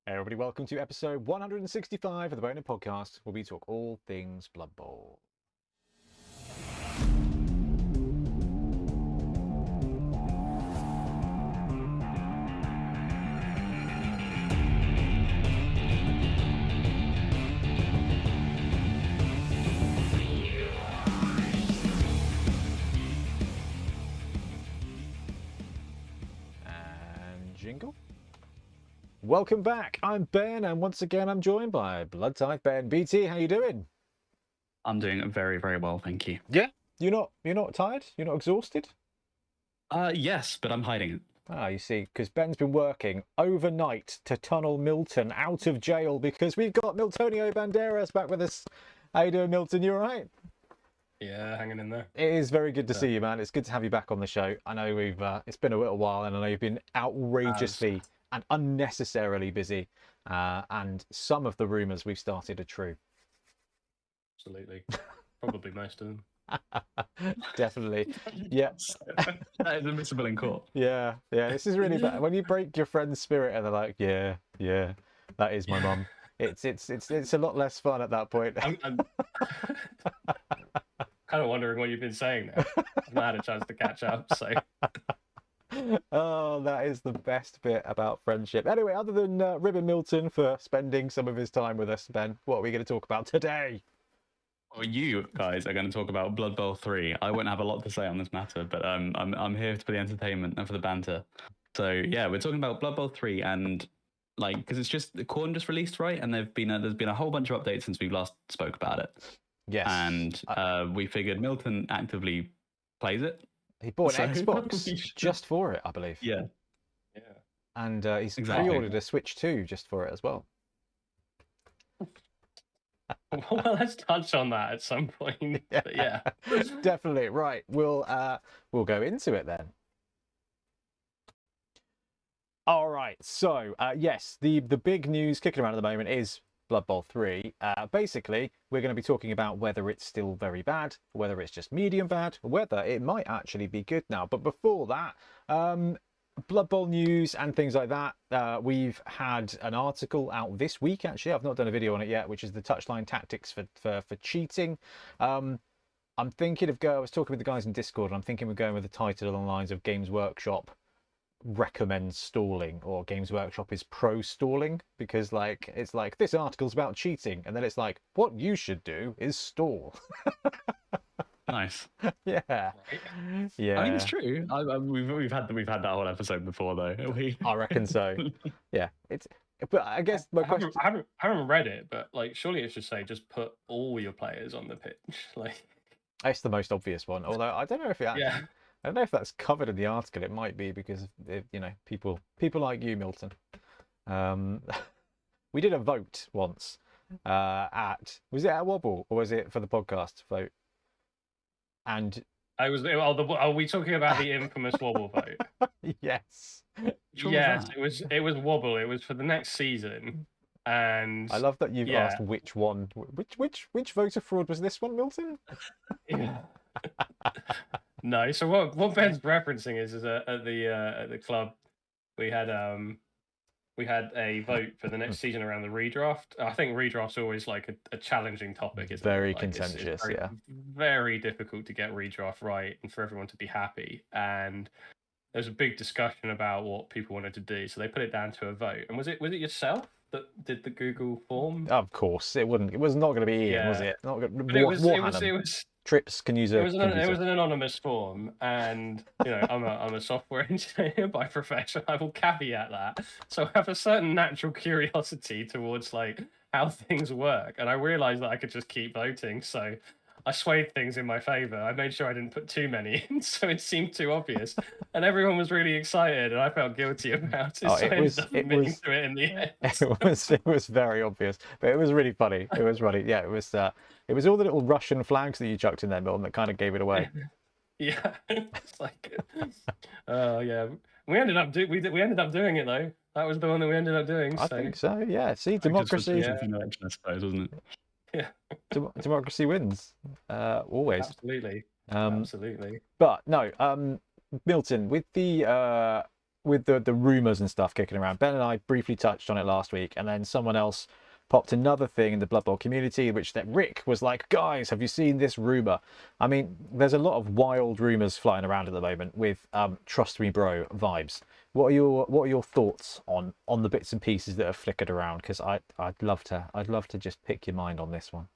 Hey everybody, welcome to episode 165 of the Bonehead Podcast, where we talk all things Blood Bowl. And jingle. Welcome back. I'm Ben, and once again I'm joined by Blood Type Ben. BT, how you doing? I'm doing very, very well, thank you. Yeah. You're not tired? You're not exhausted? Yes, but I'm hiding it. Ah, you see, because Ben's been working overnight to tunnel Milton out of jail because we've got Miltonio Banderas back with us. How you doing, Milton? You all right? Yeah, hanging in there. It is very good to see you, man. It's good to have you back on the show. I know it's been a little while, and I know you've been outrageously and unnecessarily busy, and some of the rumours we've started are true. Absolutely. Probably most of them. Definitely. Yeah. That is admissible in court. Yeah. This is really bad. When you break your friend's spirit and they're like, yeah, that is my mum. It's a lot less fun at that point. I'm kind of wondering what you've been saying now. I've not had a chance to catch up, so... Oh, that is the best bit about friendship. Anyway, other than ribbing Milton for spending some of his time with us, Ben, what are we going to talk about today? Well, you guys are going to talk about Blood Bowl 3. I won't have a lot to say on this matter, but I'm here for the entertainment and for the banter. So yeah, we're talking about Blood Bowl 3, and because it's just the Corn just released, right? And there's been a whole bunch of updates since we last spoke about it. Yes. And we figured Milton actively plays it. He bought an Xbox just for it, I believe. Yeah. And he's pre-ordered a Switch 2 just for it as well. Well, let's touch on that at some point. But yeah. Definitely. Right. We'll go into it then. All right. So yes, the big news kicking around at the moment is Blood Bowl 3. Basically, we're going to be talking about whether it's still very bad, whether it's just medium bad, or whether it might actually be good now. But before that, Blood Bowl news and things like that. We've had an article out this week, actually. I've not done a video on it yet, which is the touchline tactics for cheating. I'm thinking of I was talking with the guys in Discord, and I'm thinking we're going with the title along the lines of Games Workshop recommends stalling, or Games Workshop is pro stalling, because it's like this article's about cheating, and then it's like what you should do is stall. Nice. Yeah. Right. Yeah. I mean, it's true. We've had that whole episode before, though. I reckon so. Yeah. But I guess my question. I haven't read it, but surely it should say just put all your players on the pitch. It's the most obvious one. Although I don't know if it actually. Yeah. I don't know if that's covered in the article. It might be because people like you, Milton. We did a vote once. Was it at Wobble or was it for the podcast vote? And are we talking about the infamous Wobble vote? Yes. Yes, it was Wobble. It was for the next season, and I love that you've asked which one. Which voter fraud was this one, Milton? Yeah. No, so what Ben's referencing is at the club we had a vote for the next season around the redraft. I think redraft's always a challenging topic. It's very contentious. It's very difficult to get redraft right and for everyone to be happy. And there's a big discussion about what people wanted to do, so they put it down to a vote. And was it yourself that did the Google form? Of course, it wouldn't. It was not going to be Ian, was it? Not going to. It was. Trips can use it. It was an anonymous form, and I'm a software engineer by profession. I will caveat that. So I have a certain natural curiosity towards how things work, and I realised that I could just keep voting. So I swayed things in my favour. I made sure I didn't put too many in, so it seemed too obvious, and everyone was really excited, and I felt guilty about it. So I ended up admitting to it in the end. It was very obvious, but it was really funny. It was funny. Yeah, it was all the little Russian flags that you chucked in there, Milton, that kind of gave it away. Yeah, it's oh yeah. We ended up doing it though. That was the one that we ended up doing. I think so. Yeah. See, democracy. I suppose, wasn't it? Yeah. Democracy wins. Always. Absolutely. Absolutely. But no, Milton, with the with the rumors and stuff kicking around. Ben and I briefly touched on it last week, and then someone else popped another thing in the Blood Bowl community, which that Rick was like, guys, have you seen this rumor? I mean, there's a lot of wild rumors flying around at the moment with trust me bro vibes. What are your thoughts on the bits and pieces that have flickered around? Because I'd love to just pick your mind on this one.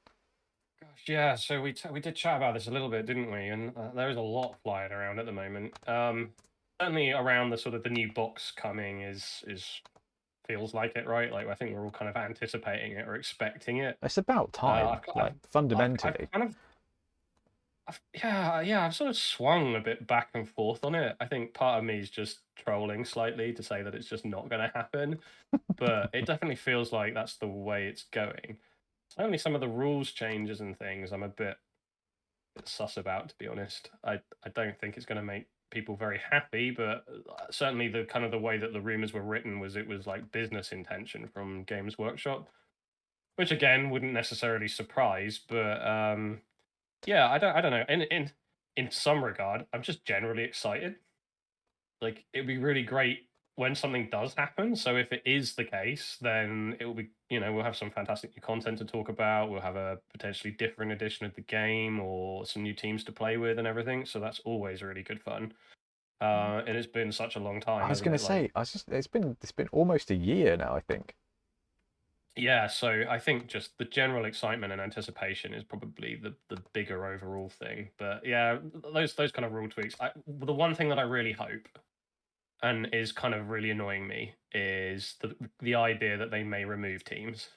Gosh, yeah. So we did chat about this a little bit, didn't we? And there is a lot flying around at the moment. Certainly around the sort of the new box coming is feels like it, right? Like I think we're all kind of anticipating it or expecting it. It's about time, fundamentally. I've kind of, yeah, I've sort of swung a bit back and forth on it. I think part of me is just trolling slightly to say that it's just not going to happen, but it definitely feels like that's the way it's going. Only some of the rules changes and things I'm a bit sus about, to be honest. I don't think it's going to make people very happy, but certainly the kind of the way that the rumors were written was it was like business intention from Games Workshop, which again wouldn't necessarily surprise, but yeah, I don't know. In some regard, I'm just generally excited. Like it'd be really great when something does happen. So if it is the case, then it will be, we'll have some fantastic new content to talk about. We'll have a potentially different edition of the game or some new teams to play with and everything. So that's always really good fun. And it's been such a long time. I was going to say, it's been almost a year now, I think. Yeah, so I think just the general excitement and anticipation is probably the bigger overall thing. But yeah, those kind of rule tweaks. The one thing that I really hope and is kind of really annoying me is the idea that they may remove teams.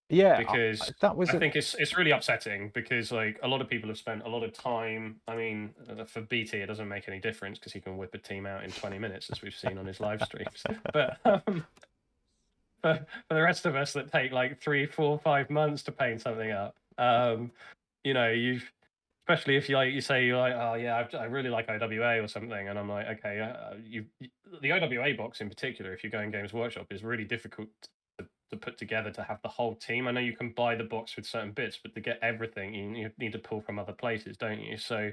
Yeah, because I think it's really upsetting because like a lot of people have spent a lot of time. I mean, for BT, it doesn't make any difference because he can whip a team out in 20 minutes, as we've seen on his live streams. But for the rest of us that take like 3, 4, 5 months to paint something up, you've especially if you say you're like, oh yeah, I really like IWA or something, and I'm like, okay, the IWA box in particular, if you're going Games Workshop, is really difficult to put together to have the whole team. I know you can buy the box with certain bits, but to get everything, you need to pull from other places, don't you? So,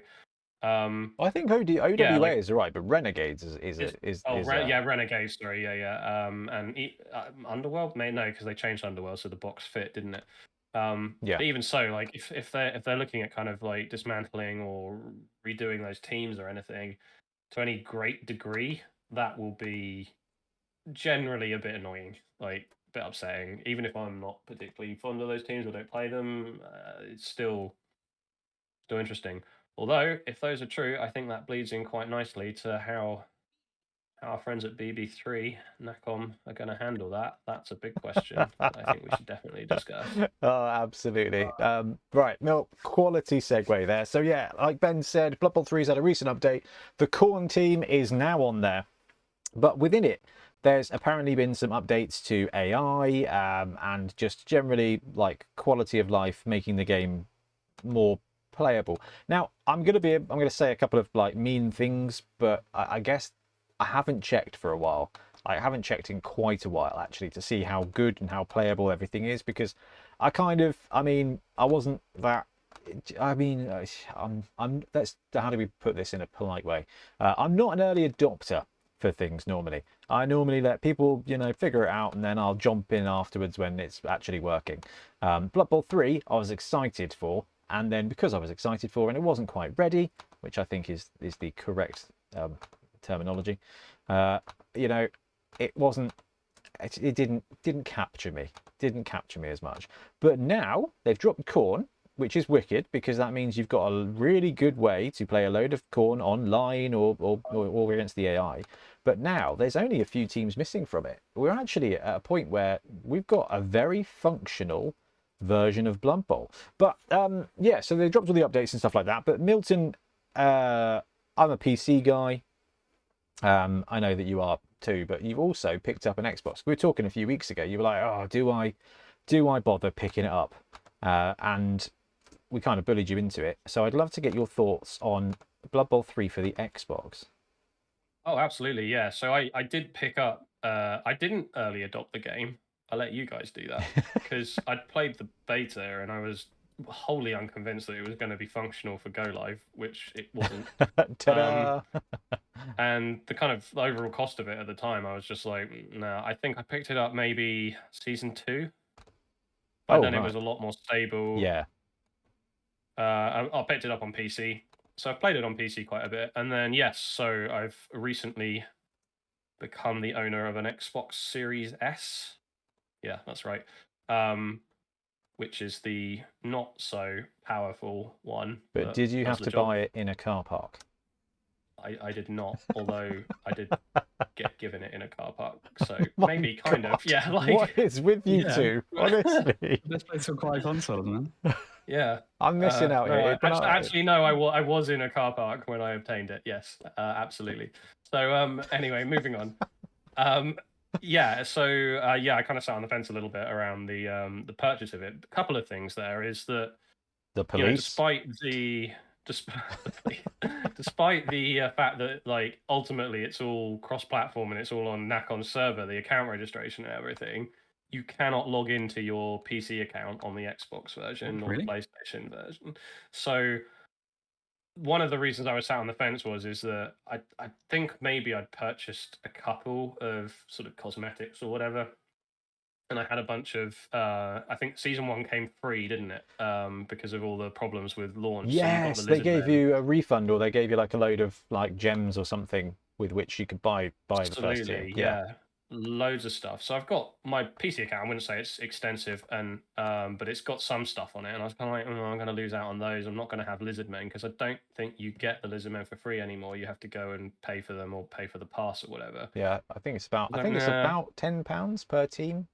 I think OWA is right, but Renegades is Renegades. Sorry, yeah. And Underworld, no, because they changed Underworld, so the box fit, didn't it? Yeah. But even so, like if they're looking at kind of like dismantling or redoing those teams or anything to any great degree, that will be generally a bit annoying, like a bit upsetting. Even if I'm not particularly fond of those teams or don't play them, it's still interesting. Although, if those are true, I think that bleeds in quite nicely to how our friends at BB3, NACOM, are going to handle that. That's a big question that I think we should definitely discuss. Oh, absolutely. Right, Milk, quality segue there. So yeah, like Ben said, Blood Bowl 3's had a recent update. The Khorne team is now on there, but within it, there's apparently been some updates to AI and just generally like quality of life, making the game more playable. Now, I'm gonna say a couple of like mean things, but I guess I haven't checked for a while. I haven't checked in quite a while actually to see how good and how playable everything is, because I wasn't that. How do we put this in a polite way? I'm not an early adopter for things normally. I normally let people, figure it out, and then I'll jump in afterwards when it's actually working. Blood Bowl 3, I was excited for, and then because I was excited for and it wasn't quite ready, which I think is the correct terminology, it wasn't. It didn't capture me as much. But now they've dropped Khorne, which is wicked, because that means you've got a really good way to play a load of Khorne online or against the AI. But now there's only a few teams missing from it. We're actually at a point where we've got a very functional version of Blood Bowl. But yeah, so they dropped all the updates and stuff like that. But Milton, I'm a PC guy. I know that you are too, but you've also picked up an Xbox. We were talking a few weeks ago. You were like, "Oh, do I bother picking it up?" And we kind of bullied you into it. So I'd love to get your thoughts on Blood Bowl 3 for the Xbox. Oh, absolutely, yeah. So I did pick up. I didn't early adopt the game. I let you guys do that because I'd played the beta and I was wholly unconvinced that it was going to be functional for Go Live, which it wasn't. Ta-da! And the kind of overall cost of it at the time, I was just like, no. I think I picked it up maybe season 2. By then it was a lot more stable. Yeah. I picked it up on PC, so I've played it on PC quite a bit. And then so I've recently become the owner of an Xbox Series S. Yeah, that's right. Which is the not so powerful one. But did you does have the to job. buy it in a car park? I did not, although I did get given it in a car park. So My maybe kind of. God. Yeah, like What is with you Yeah. two? Honestly, Best place to acquire consoles, man. yeah. I'm missing out No, here. actually, no. I was in a car park when I obtained it. Yes, absolutely. So anyway, moving on. Yeah. So I kind of sat on the fence a little bit around the purchase of it. A couple of things there is that the you know, police. despite the fact that like ultimately it's all cross-platform and it's all on Nakon's server, the account registration and everything, you cannot log into your PC account on the Xbox version or the PlayStation version. So one of the reasons I was sat on the fence is that I think maybe I'd purchased a couple of sort of cosmetics or whatever. And I had a bunch of, I think season 1 came free, didn't it? Because of all the problems with launch. Yes, so they gave you a refund, or they gave you like a load of like gems or something with which you could buy the first tier. Yeah, loads of stuff. So I've got my PC account. I wouldn't say it's extensive, and but it's got some stuff on it. And I was kind of like, I'm going to lose out on those. I'm not going to have Lizardmen because I don't think you get the Lizardmen for free anymore. You have to go and pay for them or pay for the pass or whatever. Yeah, I think it's about £10 per team.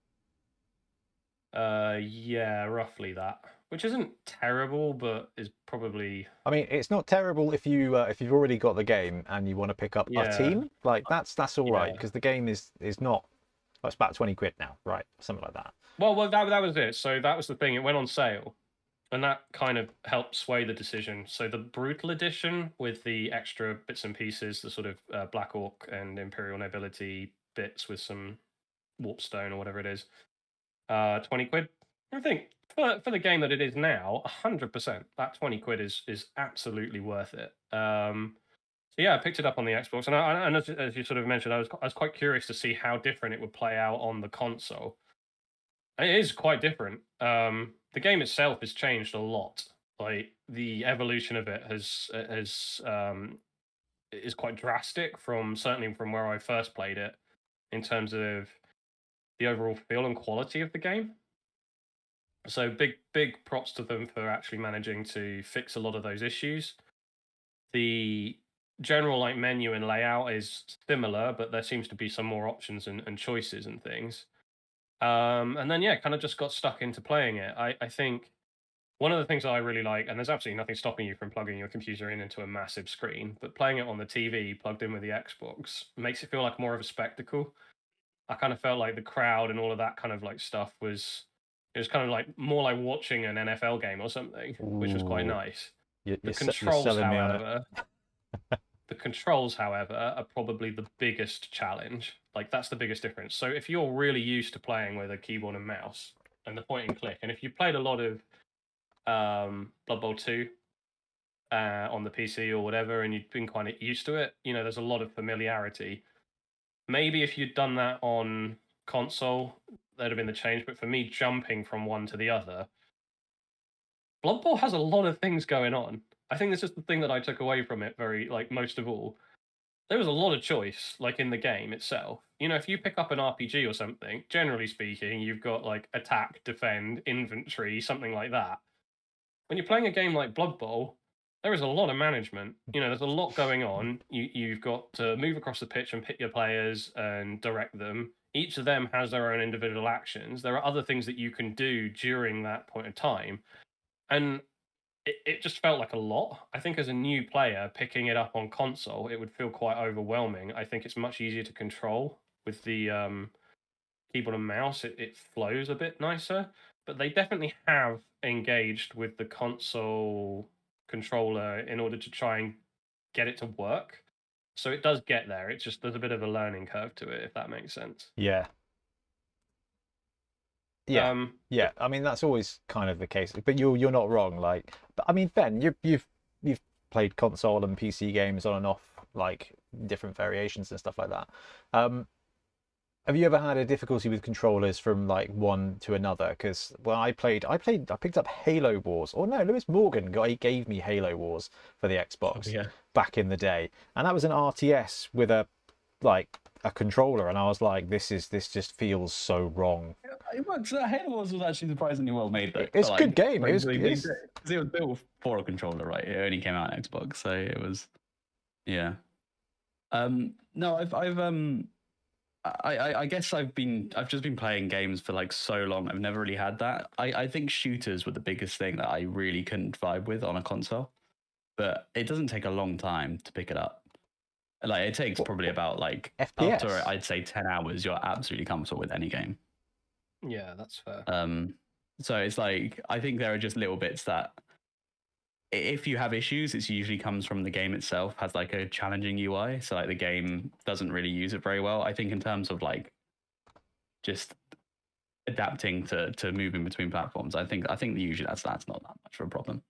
Yeah, roughly that, which isn't terrible, but is probably. I mean, it's not terrible if you've already got the game and you want to pick up a team. Like that's all right because the game is not. Well, it's about 20 quid now, right? Something like that. Well, that was it. So that was the thing. It went on sale, and that kind of helped sway the decision. So the Brutal Edition with the extra bits and pieces, the sort of Black Orc and Imperial Nobility bits with some Warpstone or whatever it is. 20 quid. I think for the game that it is now, 100%. That 20 quid is absolutely worth it. So yeah, I picked it up on the Xbox, and as you sort of mentioned, I was quite curious to see how different it would play out on the console. And it is quite different. The game itself has changed a lot. Like the evolution of it is quite drastic certainly from where I first played it in terms of the overall feel and quality of the game. So big props to them for actually managing to fix a lot of those issues. The general like menu and layout is similar, but there seems to be some more options and choices and things. And then kind of just got stuck into playing it. I think one of the things that I really like, and there's absolutely nothing stopping you from plugging your computer into a massive screen, but playing it on the TV plugged in with the Xbox makes it feel like more of a spectacle. I kind of felt like the crowd and all of that kind of like stuff it was kind of like more like watching an NFL game or something, which was quite nice. The controls, however, are probably the biggest challenge. Like that's the biggest difference. So if you're really used to playing with a keyboard and mouse and the point and click, and if you played a lot of Blood Bowl 2 on the PC or whatever, and you've been kind of used to it, there's a lot of familiarity. Maybe if you'd done that on console, that'd have been the change. But for me, jumping from one to the other, Blood Bowl has a lot of things going on. I think this is the thing that I took away from it most of all. There was a lot of choice, like in the game itself. If you pick up an RPG or something, generally speaking, you've got like attack, defend, inventory, something like that. When you're playing a game like Blood Bowl, there is a lot of management. There's a lot going on. You've got to move across the pitch and pick your players and direct them. Each of them has their own individual actions. There are other things that you can do during that point of time. And it just felt like a lot. I think as a new player, picking it up on console, it would feel quite overwhelming. I think it's much easier to control with the keyboard and mouse. It flows a bit nicer. But they definitely have engaged with the console controller in order to try and get it to work. So it does get there. It's just there's a bit of a learning curve to it, if that makes sense. Yeah. Yeah, yeah. I mean, that's always kind of the case, but you're not wrong. Like, but I mean, Ben, you've played console and PC games on and off, like different variations and stuff like that. Have you ever had a difficulty with controllers from like one to another? Because when I picked up Halo Wars. Or no, Lewis Morgan gave me Halo Wars for the Xbox yeah. back in the day, and that was an RTS with a controller, and I was like, this just feels so wrong. It works. Halo Wars was actually surprisingly well made, though. It's a good game. It was because it was built for a controller, right? It only came out on Xbox, so it was, yeah. No, I guess I've just been playing games for like so long. I've never really had that. I think shooters were the biggest thing that I really couldn't vibe with on a console, but it doesn't take a long time to pick it up. Like it takes probably about like FPS. After I'd say 10 hours, you're absolutely comfortable with any game. Yeah, that's fair. So it's like I think there are just little bits that if you have issues, it usually comes from the game itself has like a challenging UI. So like the game doesn't really use it very well. I think in terms of like just adapting to moving between platforms, I think usually that's not that much of a problem.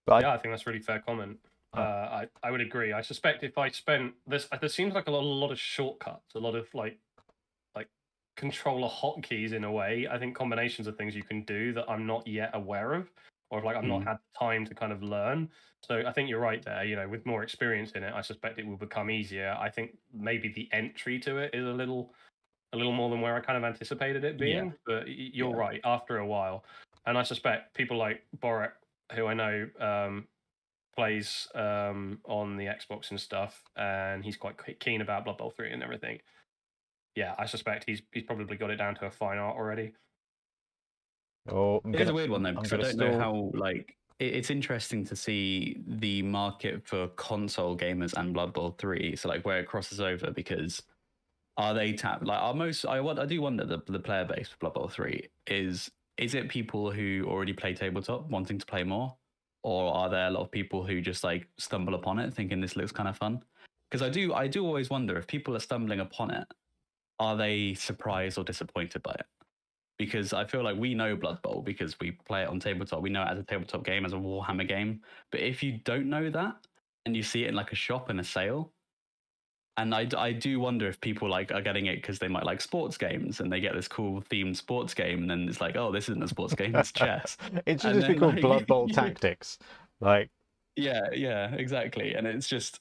But yeah, I think that's a really fair comment. I would agree. I suspect if I spent this, there seems like a lot of shortcuts, a lot of like controller hotkeys in a way. I think combinations of things you can do that I'm not yet aware of, or like I've not had time to kind of learn. So I think you're right there. You know, with more experience in it, I suspect it will become easier. I think maybe the entry to it is a little more than where I kind of anticipated it being. Yeah. But you're right. After a while, and I suspect people like Borat, who I know plays on the Xbox and stuff, and he's quite keen about Blood Bowl 3 and everything. Yeah, I suspect he's probably got it down to a fine art already. It's a weird one though, because I don't know how like it's interesting to see the market for console gamers and Blood Bowl 3. So like where it crosses over, because are they I do wonder the player base for Blood Bowl 3 is it people who already play tabletop wanting to play more? Or are there a lot of people who just like stumble upon it thinking this looks kind of fun? Because I do always wonder if people are stumbling upon it, are they surprised or disappointed by it? Because I feel like we know Blood Bowl because we play it on tabletop. We know it as a tabletop game, as a Warhammer game. But if you don't know that and you see it in like a shop and a sale, and I do wonder if people like are getting it because they might like sports games and they get this cool themed sports game, and then it's like, oh, this isn't a sports game, it's chess. It should just be called like, Blood Bowl Tactics. Like, yeah, exactly. And it's just,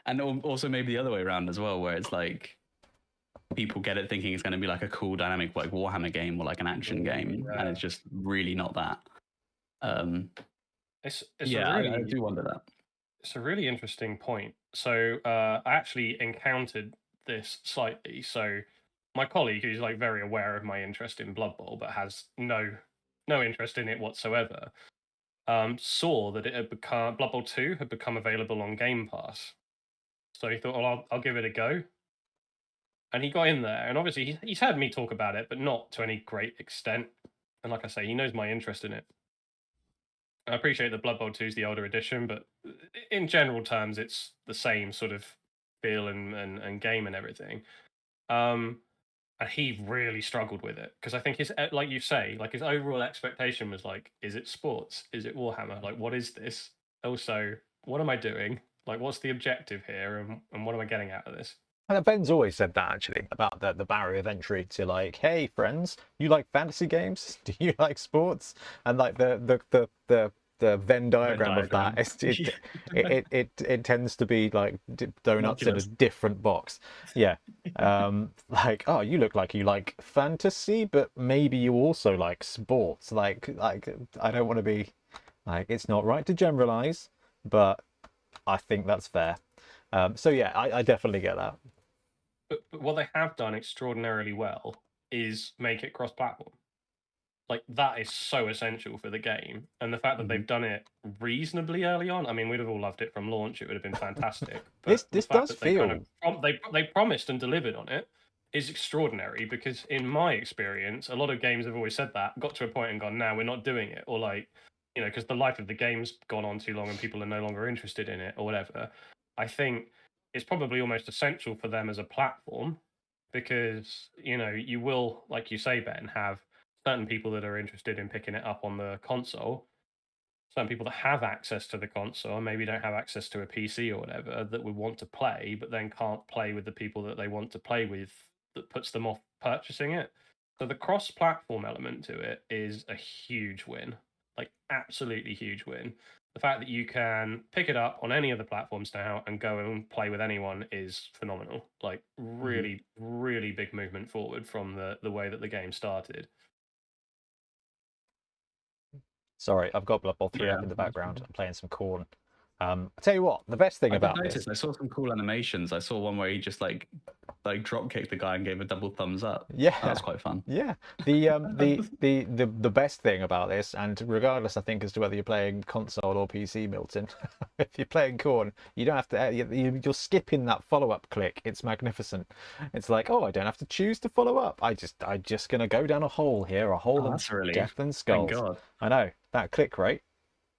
and also maybe the other way around as well, where it's like people get it thinking it's going to be like a cool dynamic like Warhammer game or like an action game, and it's just really not that. It's I do wonder that. It's a really interesting point. So I actually encountered this slightly. So my colleague, who's like very aware of my interest in Blood Bowl, but has no interest in it whatsoever, saw that it had become Blood Bowl 2 had become available on Game Pass. So he thought, well, I'll give it a go. And he got in there, and obviously he's heard me talk about it, but not to any great extent. And like I say, he knows my interest in it. I appreciate that Blood Bowl 2 is the older edition, but in general terms, it's the same sort of feel and game and everything. And he really struggled with it because I think his, like you say, like his overall expectation was like, is it sports? Is it Warhammer? Like, what is this? Also, what am I doing? Like, what's the objective here? And what am I getting out of this? And Ben's always said that actually about the barrier of entry to like, hey friends, you like fantasy games? Do you like sports? And like the Venn diagram of that, it tends to be like donuts in a different box. Yeah, like, oh, you look like you like fantasy, but maybe you also like sports. Like I don't want to be like, it's not right to generalize, but I think that's fair. So yeah, I definitely get that. But what they have done extraordinarily well is make it cross-platform. Like, that is so essential for the game. And the fact that they've done it reasonably early on, I mean, we'd have all loved it from launch. It would have been fantastic. But this does feel... They promised and delivered on it is extraordinary, because in my experience, a lot of games have always said that, got to a point and gone, no, we're not doing it. Or like, you know, because the life of the game's gone on too long and people are no longer interested in it or whatever. I think it's probably almost essential for them as a platform, because you will, like you say, Ben, have certain people that are interested in picking it up on the console, certain people that have access to the console and maybe don't have access to a PC or whatever that would want to play, but then can't play with the people that they want to play with, that puts them off purchasing it. So the cross-platform element to it is a huge win, like absolutely huge win. The fact that you can pick it up on any of the platforms now and go and play with anyone is phenomenal. Like really, really big movement forward from the way that the game started. Sorry, I've got Blood Bowl 3 up Yeah. in the background. I'm playing some Corn. I tell you what, the best thing I about did this. notice. I saw some cool animations. I saw one where he just like drop kicked the guy and gave a double thumbs up. Yeah, That was quite fun. Yeah, the best thing about this, and regardless, I think, as to whether you're playing console or PC, Milton, if you're playing Corn, you don't have to. You're skipping that follow-up click. It's magnificent. It's like, oh, I don't have to choose to follow up. I'm just gonna go down a hole here, a hole of That's a relief. death and Thank skulls. God. I know that click rate,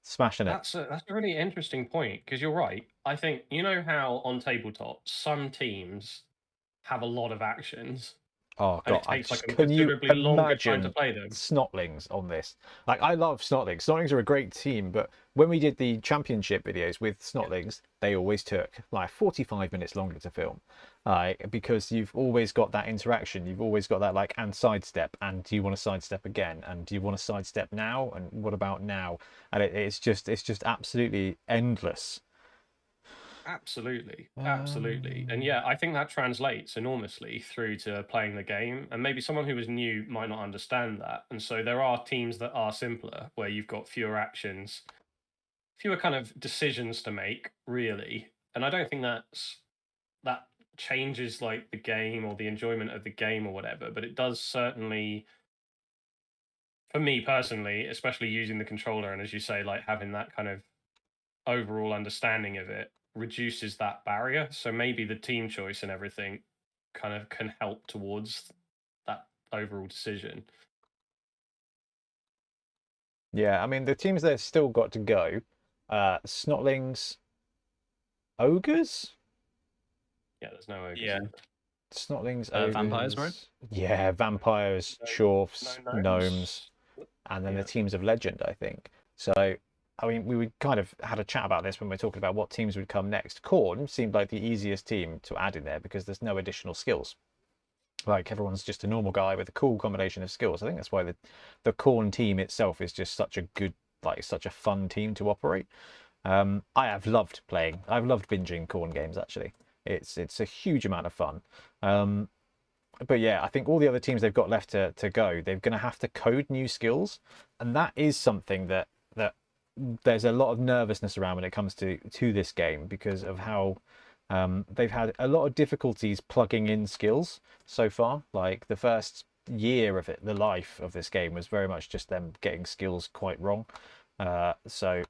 smashing it. That's a really interesting point, because you're right. I think how on tabletop some teams have a lot of actions. Oh And God! it takes like a Can you considerably longer time to imagine play them. Snotlings on this? Like, I love Snotlings. Snotlings are a great team, but when we did the championship videos with Snotlings, they always took like 45 minutes longer to film, because you've always got that interaction. You've always got that like and sidestep, and do you want to sidestep again, and do you want to sidestep now, and what about now? And it's just absolutely endless. Absolutely. And yeah, I think that translates enormously through to playing the game. And maybe someone who is new might not understand that. And so there are teams that are simpler, where you've got fewer actions, fewer kind of decisions to make, really. And I don't think that changes like the game or the enjoyment of the game or whatever, but it does certainly, for me personally, especially using the controller and, as you say, like having that kind of overall understanding of it, reduces that barrier. So maybe the team choice and everything kind of can help towards that overall decision. Yeah, I mean, the teams that have still got to go, Snotlings, Ogres? Yeah, there's no ogres. Yeah. Snotlings, Vampires, right? ogres. Yeah, vampires, chorfs, No gnomes, and then Yeah. the teams of legend, I think. So, I mean, we kind of had a chat about this when we were talking about what teams would come next. Khorne seemed like the easiest team to add in there because there's no additional skills. Like, everyone's just a normal guy with a cool combination of skills. I think that's why the Khorne team itself is just such a good, like, such a fun team to operate. I have loved playing. I've loved binging Khorne games, actually. It's a huge amount of fun. But yeah, I think all the other teams they've got left to go, they're going to have to code new skills, and that is something that there's a lot of nervousness around when it comes to this game, because of how they've had a lot of difficulties plugging in skills so far. Like, the first year of it, the life of this game was very much just them getting skills quite wrong. So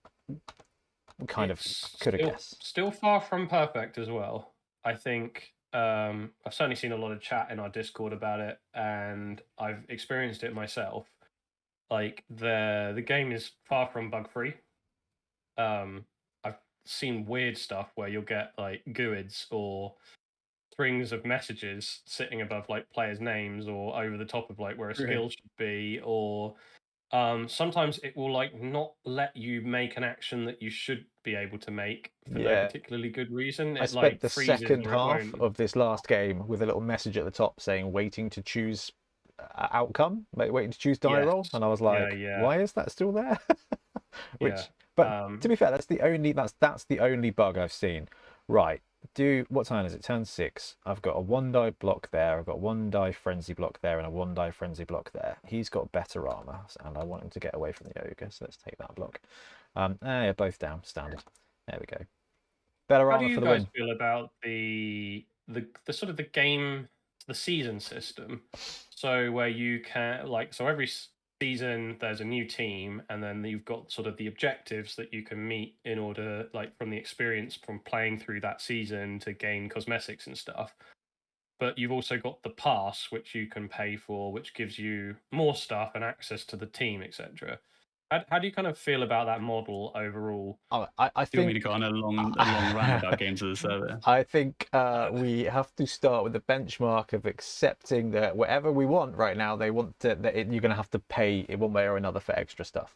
kind of could have guessed. Still far from perfect as well. I think I've certainly seen a lot of chat in our Discord about it, and I've experienced it myself. Like, the game is far from bug free. I've seen weird stuff where you'll get like GUIDs or strings of messages sitting above like players' names or over the top of like where a skill should be, or sometimes it will like not let you make an action that you should be able to make for no particularly good reason. I spent the second half won't. of this last game with a little message at the top saying waiting to choose outcome, waiting to choose die roll, and I was like, why is that still there? But to be fair, that's the only bug I've seen. Right, what time is it? Turn 6. I've got a 1-die block there, I've got 1-die frenzy block there, and a 1-die frenzy block there. He's got better armor, and I want him to get away from the ogre, so let's take that block. Yeah, both down, standard. There we go. Better armor for the win. How do you guys feel about the sort of the game, the season system? So where you can so every season there's a new team, and then you've got sort of the objectives that you can meet in order, like, from the experience from playing through that season to gain cosmetics and stuff. But you've also got the pass, which you can pay for, which gives you more stuff and access to the team, etc. How do you kind of feel about that model overall? I Do you want me to think go on a long rant about games of the service? I think we have to start with the benchmark of accepting that whatever we want right now, they want to, you're going to have to pay in one way or another for extra stuff.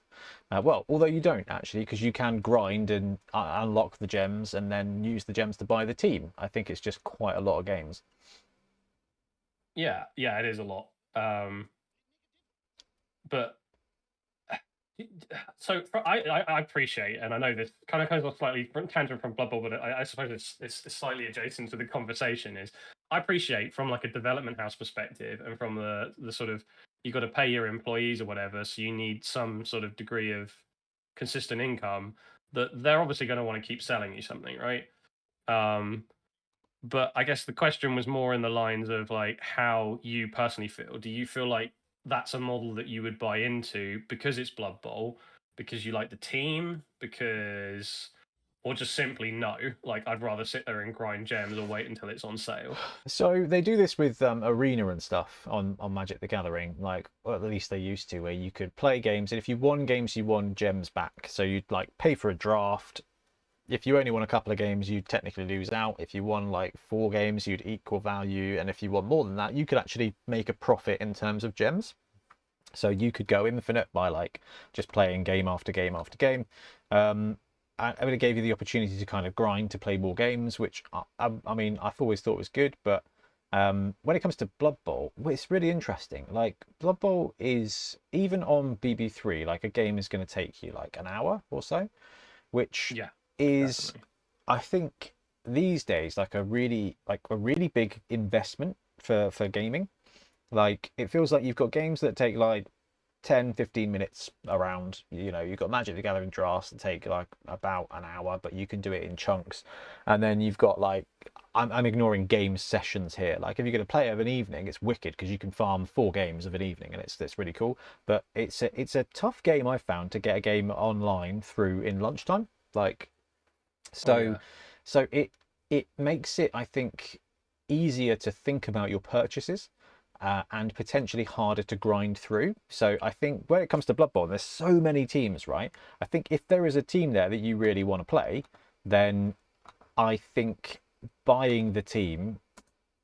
Well, although you don't actually, because you can grind and unlock the gems and then use the gems to buy the team. I think it's just quite a lot of games. Yeah, it is a lot. But so I appreciate, and I know this kind of goes off slightly tangent from Blood Bowl, but I suppose it's slightly adjacent to the conversation. Is I appreciate from like a development house perspective, and from the sort of you got to pay your employees or whatever, so you need some sort of degree of consistent income. That they're obviously going to want to keep selling you something, right? But I guess the question was more in the lines of like how you personally feel. Do you feel like that's a model that you would buy into because it's Blood Bowl, because you like the team, because or just simply no? Like I'd rather sit there and grind gems or wait until it's on sale. So they do this with Arena and stuff on Magic the Gathering, like, or at least they used to, where you could play games, and if you won games, you won gems back. So you'd like pay for a draft. If you only won a couple of games, you'd technically lose out. If you won like 4 games, you'd equal value. And if you won more than that, you could actually make a profit in terms of gems. So you could go infinite by like just playing game after game after game. I mean, it gave you the opportunity to kind of grind to play more games, which I mean, I've always thought was good. But when it comes to Blood Bowl, it's really interesting. Like Blood Bowl is, even on BB3, like a game is going to take you like an hour or so, which is Definitely. I think these days like a really big investment for gaming. Like it feels like you've got games that take like 10-15 minutes around. You know, you've got Magic the Gathering drafts that take like about an hour, but you can do it in chunks. And then you've got like I'm ignoring game sessions here. Like if you're going to play it of an evening, it's wicked because you can farm 4 games of an evening, and it's really cool. But it's a tough game, I found, to get a game online through in lunchtime. Like so, so it makes it, I think, easier to think about your purchases, and potentially harder to grind through. So I think when it comes to Blood Bowl, there's so many teams, right? I think if there is a team there that you really want to play, then I think buying the team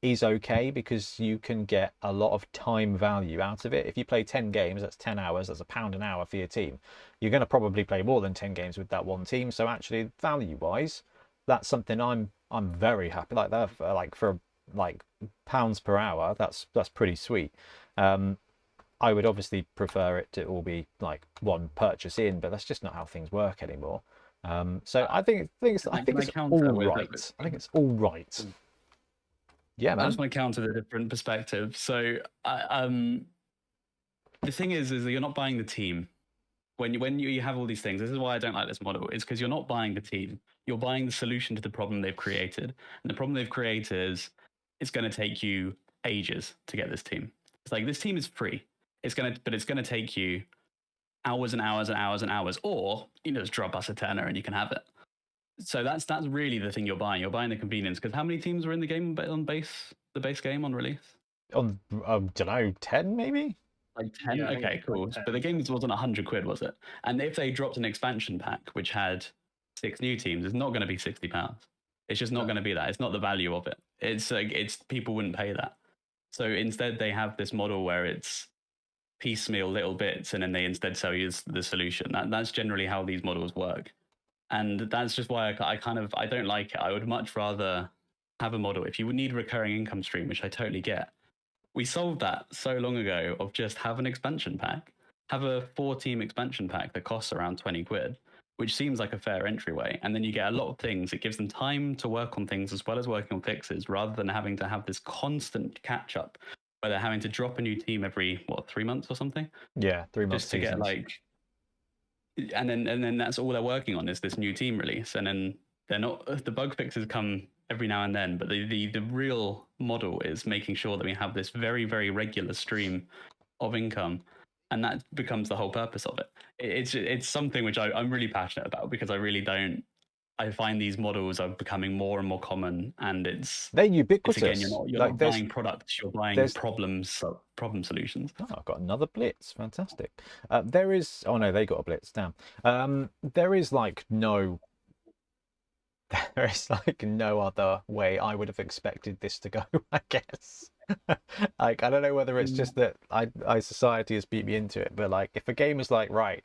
is okay because you can get a lot of time value out of it. If you play 10 games, that's 10 hours, that's £1 an hour for your team. You're going to probably play more than 10 games with that one team. So actually, value wise, that's something I'm very happy like that. For like pounds per hour, that's pretty sweet. I would obviously prefer it to all be like one purchase in, but that's just not how things work anymore. So I think it's all right. I think it's all right. Yeah, man. I just want to counter the different perspective. So, the thing is that you're not buying the team. When you have all these things, this is why I don't like this model. It's because you're not buying the team. You're buying the solution to the problem they've created. And the problem they've created is it's going to take you ages to get this team. It's like this team is free. But it's going to take you hours and hours and hours and hours. Or just drop us a tenner and you can have it. So that's really the thing you're buying. You're buying the convenience. Because how many teams were in the game on the base game on release? On don't know, 10 maybe. Like 10? Yeah, okay, cool. like But the game wasn't £100, was it? And if they dropped an expansion pack which had 6 new teams, it's not going to be £60. It's just not going to be that. It's not the value of it. It's people wouldn't pay that. So instead, they have this model where it's piecemeal little bits, and then they instead sell you the solution. That's generally how these models work. And that's just why I don't like it. I would much rather have a model. If you would need a recurring income stream, which I totally get, we solved that so long ago of just have an expansion pack, have a 4-team expansion pack that costs around £20, which seems like a fair entryway. And then you get a lot of things. It gives them time to work on things as well as working on fixes, rather than having to have this constant catch up where they're having to drop a new team every 3 months or something. Yeah, 3 months just to get and then that's all they're working on is this new team release. And then they're not, the bug fixes come every now and then, but the real model is making sure that we have this very, very regular stream of income, and that becomes the whole purpose of it. It's something which I'm really passionate about, because I really don't I find these models are becoming more and more common, and they're it's ubiquitous. again, you're Like not buying products, you're buying there's- problem solutions. Oh, I've got another blitz. Fantastic. There is. Oh no, they got a blitz. Damn. There is like no. There is like no other way I would have expected this to go. I guess. Like I don't know whether it's just that I society has beat me into it, but like if a game is like right,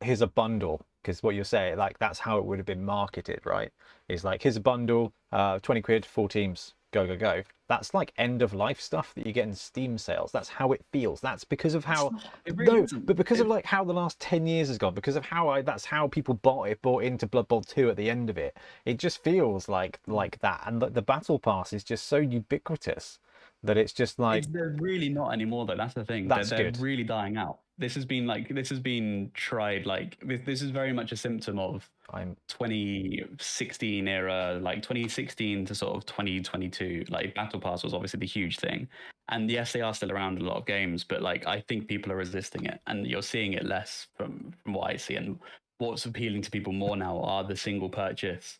here's a bundle, because what you're saying, like that's how it would have been marketed, right? Is like here's a bundle, 20 quid, 4 teams, go go go. That's like end of life stuff that you get in Steam sales. That's how it feels. That's because of how It really no, isn't. but because of like how the last 10 years has gone, because of how that's how people bought into Blood Bowl 2 at the end of it. It just feels like that, and the battle pass is just so ubiquitous that it's just like They're really not anymore, though. That's the thing. That's they're good. really dying out. This has been tried. Like this is very much a symptom of I'm 2016 era, like 2016 to sort of 2022. Like Battle Pass was obviously the huge thing, and yes, they are still around in a lot of games, but like I think people are resisting it, and you're seeing it less from what I see. And what's appealing to people more now are the single purchase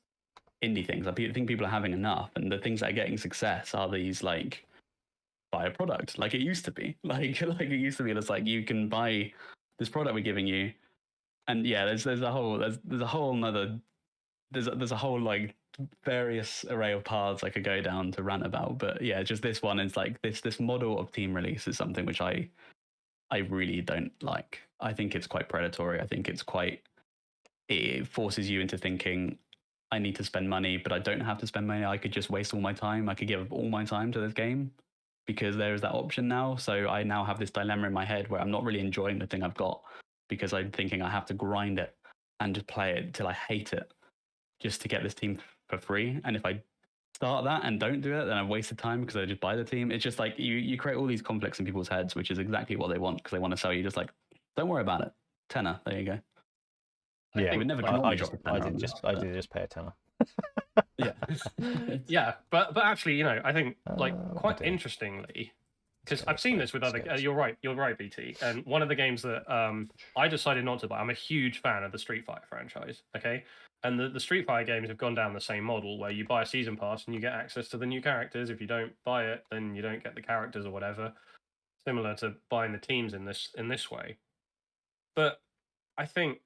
indie things. I think people are having enough, and the things that are getting success are these like buy a product like it used to be. Like it used to be. It's like you can buy this product we're giving you, and yeah, there's a whole like various array of paths I could go down to rant about. But yeah, just this one is like this model of team release is something which I really don't like. I think it's quite predatory. I think it forces you into thinking I need to spend money, but I don't have to spend money. I could just waste all my time. I could give all my time to this game because there is that option now. So I now have this dilemma in my head where I'm not really enjoying the thing I've got because I'm thinking I have to grind it and just play it till I hate it just to get this team for free. And if I start that and don't do it, then I've wasted time because I just buy the team. It's just like you create all these conflicts in people's heads, which is exactly what they want because they want to sell you just like, don't worry about it. Tenner, there you go. yeah. They would never I normally just drop a tenner on this, I but- did just pay a tenner. Yeah. Yeah, but actually, I think like what quite do I do? interestingly, because Let's go I've seen this this with way. other. Let's go this You're right, BT. And one of the games that I decided not to buy. I'm a huge fan of the Street Fighter franchise. Okay, and the Street Fighter games have gone down the same model where you buy a season pass and you get access to the new characters. If you don't buy it, then you don't get the characters or whatever. Similar to buying the teams in this way. But I think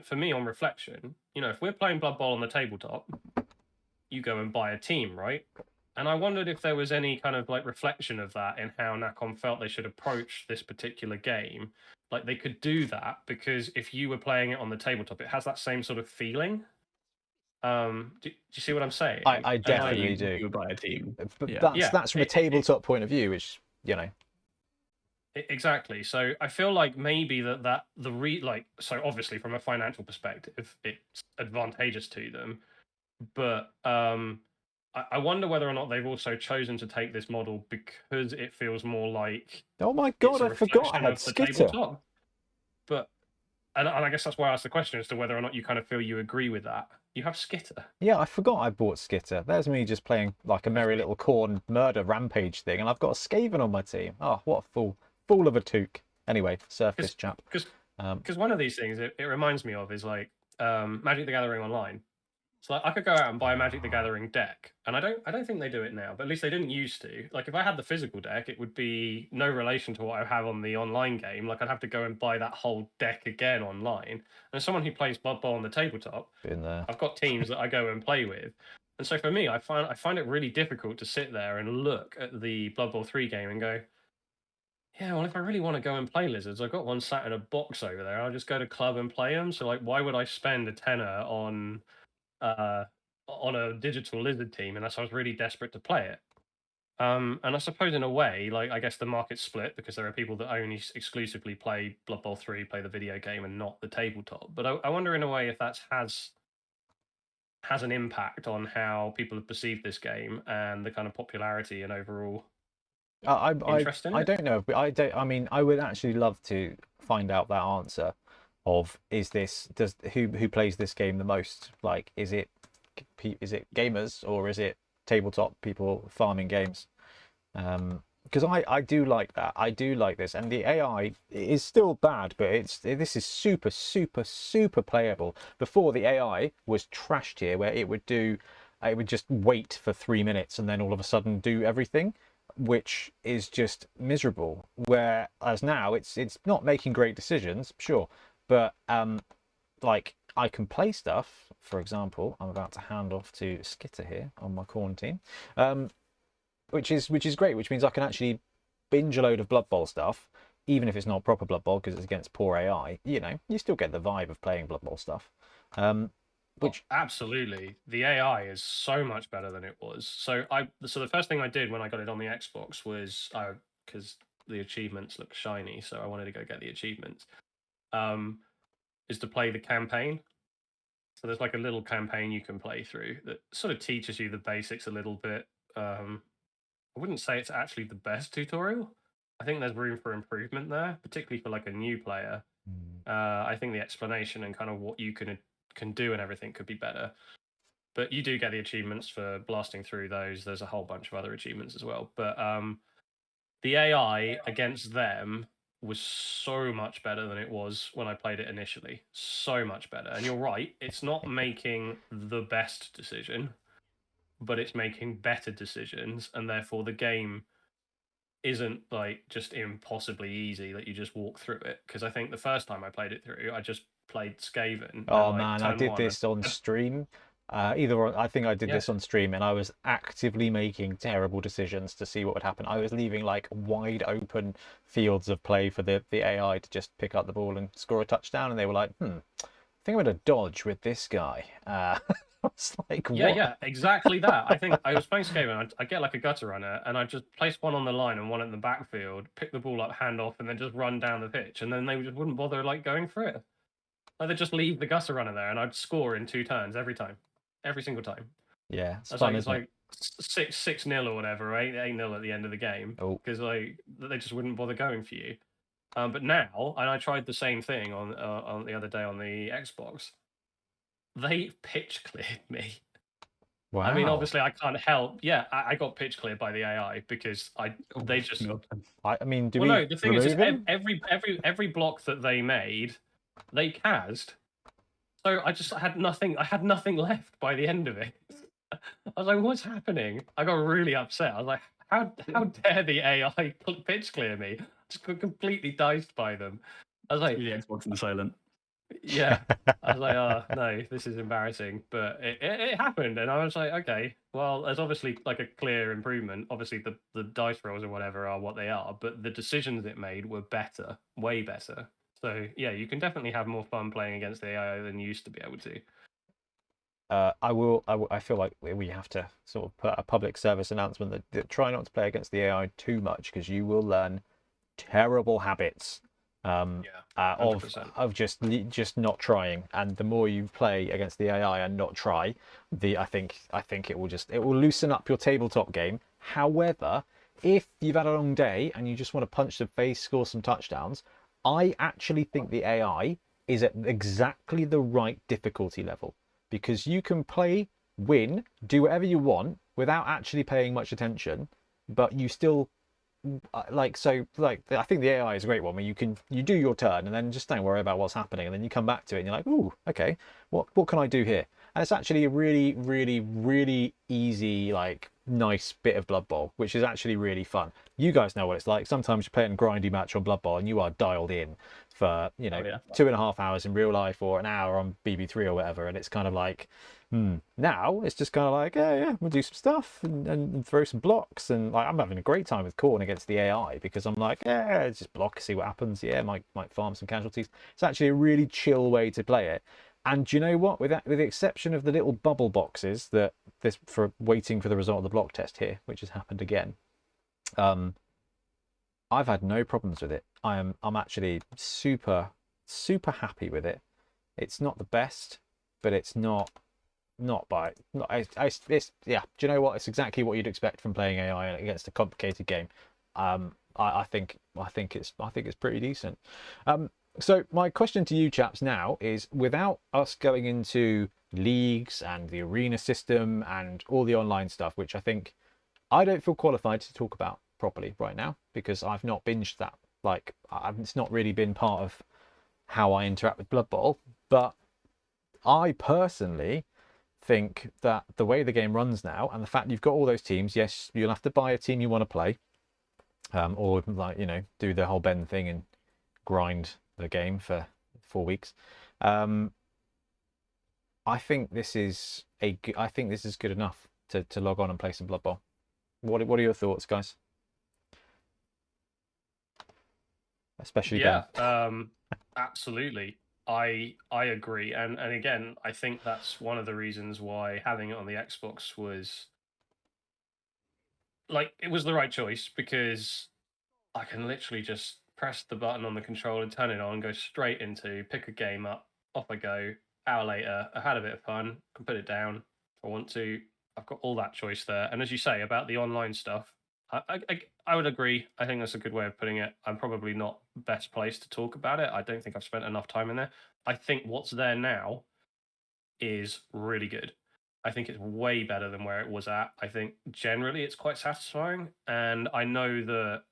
for me, on reflection, if we're playing Blood Bowl on the tabletop, you go and buy a team, right? And I wondered if there was any kind of like reflection of that in how Nacon felt they should approach this particular game. Like they could do that because if you were playing it on the tabletop, it has that same sort of feeling. Do you see what I'm saying? I And, like, definitely do. You would buy a team. But Yeah. that's from a tabletop point of view, which Exactly. So I feel like maybe so obviously from a financial perspective, it's advantageous to them, but I wonder whether or not they've also chosen to take this model because it feels more like oh my it's god, a I forgot I reflection had of the Skitter. tabletop. But and I guess that's why I asked the question as to whether or not you kind of feel you agree with that. You have Skitter. Yeah, I forgot I bought Skitter. There's me just playing like a merry little corn murder rampage thing, and I've got a Skaven on my team. Oh, what a fool of a toque. Anyway, surf this chap. Because one of these things it reminds me of is like Magic the Gathering Online. So like, I could go out and buy a Magic the Gathering deck, and I don't think they do it now, but at least they didn't used to. Like if I had the physical deck, it would be no relation to what I have on the online game. Like I'd have to go and buy that whole deck again online. And as someone who plays Blood Bowl on the tabletop, Been there. I've got teams that I go and play with. And so for me, I find it really difficult to sit there and look at the Blood Bowl 3 game and go, yeah, well, if I really want to go and play lizards, I've got one sat in a box over there. I'll just go to club and play them. So like, why would I spend a tenner on a digital lizard team unless I was really desperate to play it? And I suppose in a way, like I guess the market's split because there are people that only exclusively play Blood Bowl 3, play the video game, and not the tabletop. But I wonder in a way if that has an impact on how people have perceived this game and the kind of popularity and overall. I interest in it? don't know, but I mean, I would actually love to find out that answer. Of who plays this game the most? Like, is it gamers or is it tabletop people farming games? because I do like that. I do like this, and the AI is still bad, but this is super super super playable. Before, the AI was trash tier, where it would just wait for 3 minutes and then all of a sudden do everything, which is just miserable. Whereas now it's not making great decisions, sure, but like I can play stuff. For example, I'm about to hand off to Skitter here on my quarantine, which is great, which means I can actually binge a load of Blood Bowl stuff, even if it's not proper Blood Bowl because it's against poor AI. You know, you still get the vibe of playing Blood Bowl stuff. Which absolutely, the AI is so much better than it was. So the first thing I did when I got it on the Xbox was because the achievements look shiny, so I wanted to go get the achievements. Is to play the campaign. So there's like a little campaign you can play through that sort of teaches you the basics a little bit. I wouldn't say it's actually the best tutorial. I think there's room for improvement there, particularly for like a new player. I think the explanation and kind of what you can do and everything could be better. But you do get the achievements for blasting through those. There's a whole bunch of other achievements as well. But the AI against them was so much better than it was when I played it initially. So much better. And you're right, it's not making the best decision, but it's making better decisions, and therefore the game isn't like just impossibly easy that you just walk through it. Because I think the first time I played it through, I just played Skaven. Oh man, I did this on stream. I think I did this on stream, and I was actively making terrible decisions to see what would happen. I was leaving like wide open fields of play for the AI to just pick up the ball and score a touchdown, and they were like, I think I'm going to dodge with this guy. I was like, what? Yeah, exactly that. I think I was playing Skaven. I get like a gutter runner, and I just place one on the line and one in the backfield, pick the ball up, hand off, and then just run down the pitch. And then they just wouldn't bother like going for it. Like they'd just leave the gutter runner there, and I'd score in 2 turns every time, every single time. Yeah, it's fun, isn't it? It's like 6-0 or whatever, right? 8-0 at the end of the game, because like they just wouldn't bother going for you. But now, and I tried the same thing on the other day on the Xbox. They pitch cleared me. Wow. I mean, obviously, I can't help. Yeah, I got pitch cleared by the AI because they just. I mean, no, the thing is every block that they made, they cast. So I had nothing. I had nothing left by the end of it. I was like, "What's happening?" I got really upset. I was like, "How dare the AI pitch clear me?" Just got completely diced by them. I was like, "The Xbox and silent." Yeah, I was like, "Oh no, this is embarrassing," but it happened, and I was like, "Okay, well, there's obviously like a clear improvement. Obviously, the dice rolls or whatever are what they are, but the decisions it made were better, way better. So yeah, you can definitely have more fun playing against the AI than you used to be able to." I feel like we have to sort of put a public service announcement that try not to play against the AI too much, because you will learn terrible habits. Of just not trying, and the more you play against the AI and not try, I think it will loosen up your tabletop game. However, if you've had a long day and you just want to punch the face, score some touchdowns, I actually think the AI is at exactly the right difficulty level, because you can play, win, do whatever you want without actually paying much attention, but you still I think the AI is a great one where you do your turn and then just don't worry about what's happening, and then you come back to it and you're like, ooh, okay, what can I do here? And it's actually a really, really, really easy, like, nice bit of Blood Bowl, which is actually really fun. You guys know what it's like. Sometimes you're playing a grindy match on Blood Bowl and you are dialed in for 2.5 hours in real life or an hour on BB3 or whatever, and it's kind of like, now it's just kind of like, yeah, we'll do some stuff and throw some blocks, and like I'm having a great time with Khorne against the AI, because I'm like, yeah, just block, see what happens. Yeah, might farm some casualties. It's actually a really chill way to play it. And do you know what? With the exception of the little bubble boxes for waiting for the result of the block test here, which has happened again, I've had no problems with it. I'm actually super happy with it. It's not the best, but it's not it's yeah. Do you know what? It's exactly what you'd expect from playing AI against a complicated game. I think it's pretty decent. So my question to you chaps now is, without us going into leagues and the arena system and all the online stuff, which I don't feel qualified to talk about properly right now because I've not binged that. Like, it's not really been part of how I interact with Blood Bowl. But I personally think that the way the game runs now and the fact you've got all those teams, yes, you'll have to buy a team you want to play, or like, you know, do the whole Ben thing and grind the game for 4 weeks. I think this is good enough to log on and play some Blood Bowl. What are your thoughts, guys? Especially Yeah, Ben. absolutely. I agree, and again, I think that's one of the reasons why having it on the Xbox was like it was the right choice because I can literally just press the button on the controller, turn it on, go straight into pick a game up, off I go. Hour later, I had a bit of fun, can put it down if I want to. I've got all that choice there, and as you say about the online stuff, I would agree. I think that's a good way of putting it. I'm probably not best placed to talk about it. I don't think I've spent enough time in there. I think what's there now is really good. I think it's way better than where it was at. I think generally it's quite satisfying. And I know that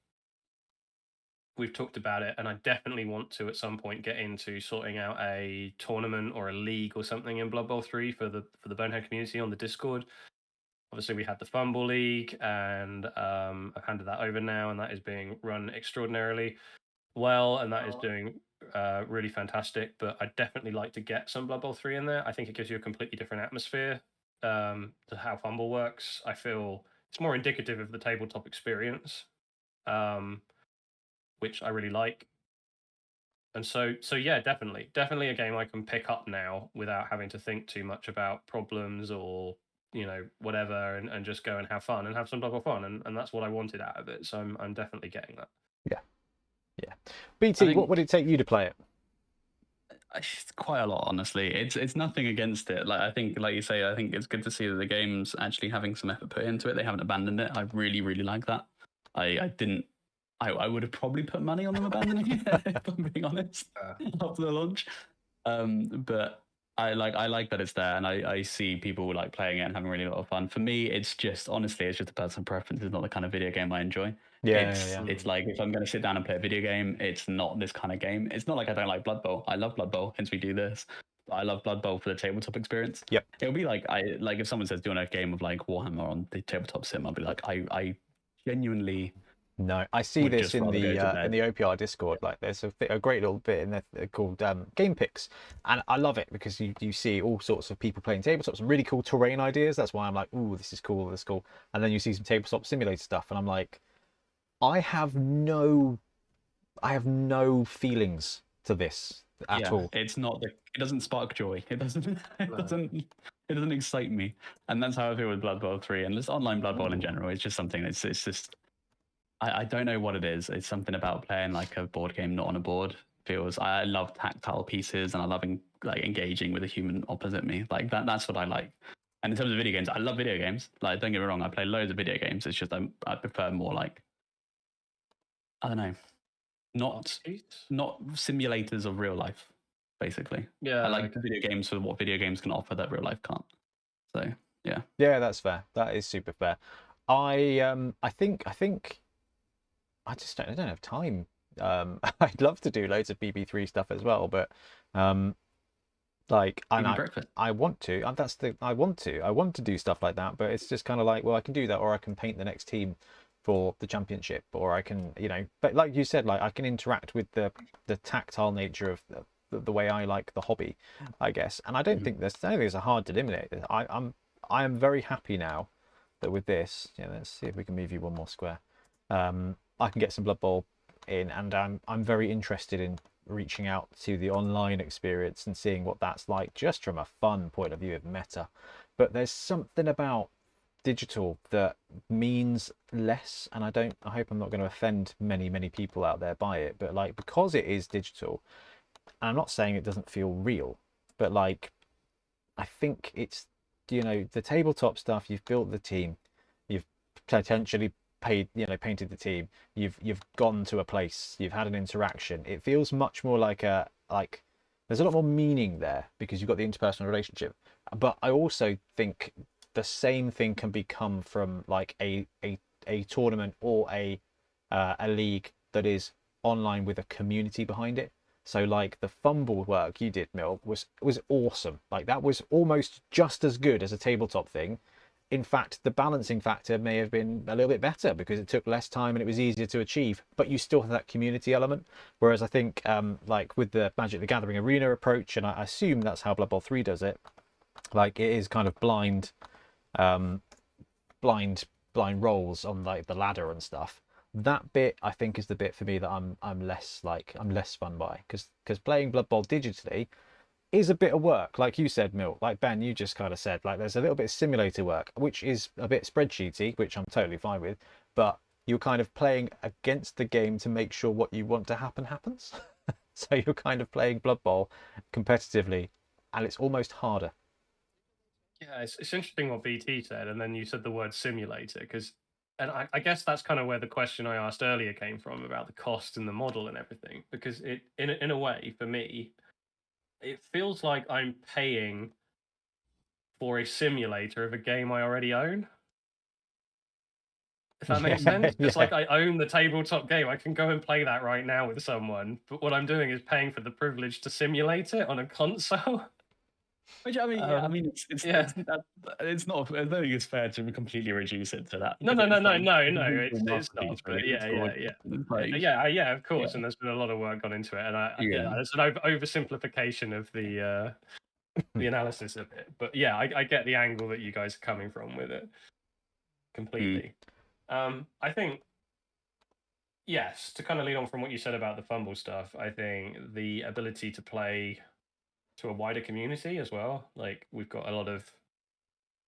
we've talked about it, and I definitely want to at some point get into sorting out a tournament or a league or something in Blood Bowl 3 for the Bonehead community on the Discord. Obviously, we had the Fumble League, and I've handed that over now, and that is being run extraordinarily well, and that is doing really fantastic. But I'd definitely like to get some Blood Bowl 3 in there. I think it gives you a completely different atmosphere to how Fumble works. I feel it's more indicative of the tabletop experience, which I really like. And so yeah, definitely a game I can pick up now without having to think too much about problems or, you know, whatever, and just go and have fun and have some Blood Bowl fun, and that's what I wanted out of it. So I'm definitely getting that. Yeah. BT, think- what would it take you to play it? It's quite a lot, honestly. It's nothing against it. Like, I think, like you say, I think it's good to see that the game's actually having some effort put into it. They haven't abandoned it. I really, really like that. I would have probably put money on them abandoning it, if I'm being honest, after the launch. But I like that it's there, and I see people like playing it and having really a lot of fun. For me, it's just honestly, it's just a personal preference. It's not the kind of video game I enjoy. It's like if I'm going to sit down and play a video game, it's not this kind of game. It's not like I don't like Blood Bowl. I love Blood Bowl, hence we do this. But I love Blood Bowl for the tabletop experience. Yep. It'll be like if someone says, "Do you want a game of like Warhammer on the tabletop sim?" I'll be like, I genuinely. No, I see Would this just in rather go to the bed. OPR Discord. Like, there's a great little bit in there called Game Picks, and I love it because you see all sorts of people playing tabletops, some really cool terrain ideas. That's why I'm like, ooh, this is cool, this is cool. And then you see some tabletop simulator stuff, and I'm like, I have no feelings to this at all. It's not it doesn't spark joy. It doesn't it doesn't excite me. And that's how I feel with Blood Bowl 3 and just online Blood Bowl in general. It's just something it's just I don't know what it is. It's something about playing like a board game not on a board. I love tactile pieces and I love engaging with a human opposite me. Like that's what I like. And in terms of video games, I love video games. Like, don't get me wrong, I play loads of video games. It's just I prefer more like, I don't know, not simulators of real life, basically. Yeah, I like video games for what video games can offer that real life can't. So yeah. Yeah, that's fair. That is super fair. I think I don't have time. I'd love to do loads of BB3 stuff as well, but like I want to. I want to do stuff like that, but it's just kind of like, well, I can do that, or I can paint the next team for the championship, or I can, you know, but like you said, like I can interact with the tactile nature of the way I like the hobby, I guess. And I don't think there's a hard to eliminate. I am very happy now that with this, yeah, let's see if we can move you one more square. I can get some Blood Bowl in, and I'm very interested in reaching out to the online experience and seeing what that's like, just from a fun point of view of meta. But there's something about digital that means less, and I hope I'm not going to offend many people out there by it, but like, because it is digital, and I'm not saying it doesn't feel real, but like, I think it's, you know, the tabletop stuff, you've built the team, you've potentially painted the team, you've gone to a place, you've had an interaction. It feels much more like there's a lot more meaning there because you've got the interpersonal relationship. But I also think the same thing can become from like a a tournament or a league that is online with a community behind it. So like the fumble work you did, Mill, was awesome. Like that was almost just as good as a tabletop thing. In fact, the balancing factor may have been a little bit better because it took less time and it was easier to achieve, but you still have that community element. Whereas I think like with the Magic the Gathering arena approach, and I assume that's how Blood Bowl 3 does it, like it is kind of blind rolls on like the ladder and stuff. That bit I think is the bit for me that I'm less fun by, because playing Blood Bowl digitally is a bit of work, like you said, Milt. Like Ben, you just kind of said, like there's a little bit of simulator work, which is a bit spreadsheety, which I'm totally fine with. But you're kind of playing against the game to make sure what you want to happen happens. So you're kind of playing Blood Bowl competitively, and it's almost harder. Yeah, it's interesting what BT said, and then you said the word simulator, and I guess that's kind of where the question I asked earlier came from about the cost and the model and everything, because it, in a way, for me, it feels like I'm paying for a simulator of a game I already own. If that makes sense? It's like I own the tabletop game. I can go and play that right now with someone, but what I'm doing is paying for the privilege to simulate it on a console. Which I mean, yeah, I mean, it's not. I don't think it's fair to completely reduce it to that. No, it's not. But yeah, of course. Yeah. And there's been a lot of work gone into it, and it's an oversimplification of the analysis of it. But yeah, I get the angle that you guys are coming from with it completely. I think, yes, to kind of lead on from what you said about the fumble stuff, I think the ability to play to a wider community as well. Like we've got a lot of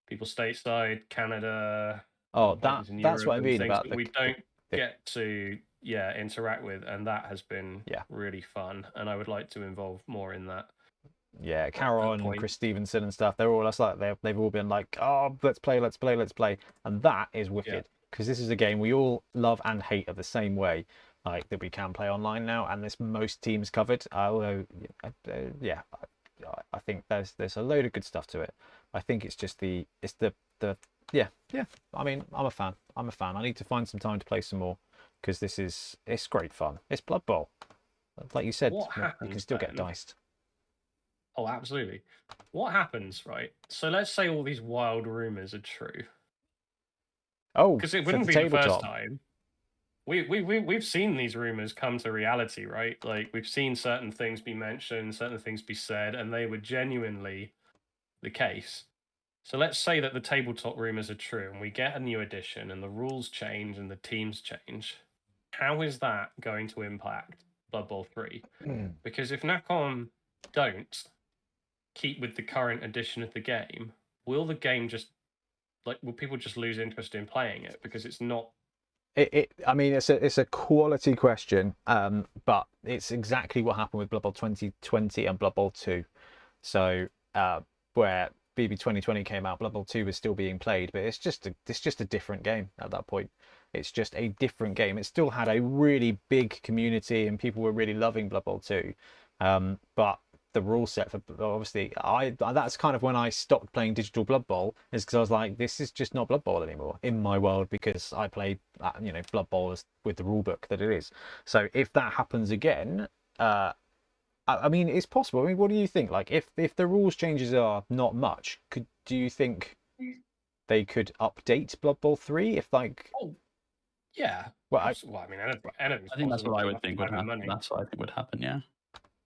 people stateside, Canada. Oh, that's what I mean about we don't get to interact with, and that has been really fun. And I would like to involve more in that. Yeah, Caron and Chris Stevenson and stuff. They're all they've all been like, oh, let's play, and that is wicked because this is a game we all love and hate of the same way. Like that we can play online now, and there's most teams covered. Although, I think there's a load of good stuff to it. I think it's just the I mean, I'm a fan. I need to find some time to play some more because it's great fun. It's Blood Bowl, like you said. You can still get diced. Oh, absolutely. What happens, right? So let's say all these wild rumors are true. Oh, because it wouldn't be the first time. We've seen these rumors come to reality, right? Like we've seen certain things be mentioned, certain things be said, and they were genuinely the case. So let's say that the tabletop rumors are true and we get a new edition and the rules change and the teams change. How is that going to impact Blood Bowl 3? Because if NACOM don't keep with the current edition of the game, will the game will people just lose interest in playing it because it's not? I mean, it's a quality question, but it's exactly what happened with Blood Bowl 2020 and Blood Bowl 2. So where BB 2020 came out, Blood Bowl 2 was still being played, but it's just a different game at that point. It's just a different game. It still had a really big community and people were really loving Blood Bowl 2, but the rule set for obviously that's kind of when I stopped playing digital Blood Bowl, is because I was like, this is just not Blood Bowl anymore in my world, because I played Blood Bowl with the rule book that it is. So if that happens again, I mean, it's possible. I mean, what do you think? Like, if the rules changes are not much, do you think they could update Blood Bowl 3 if like? Oh, yeah. Well, I mean, I think that's what I would think would happen. That's what I think would happen. Yeah.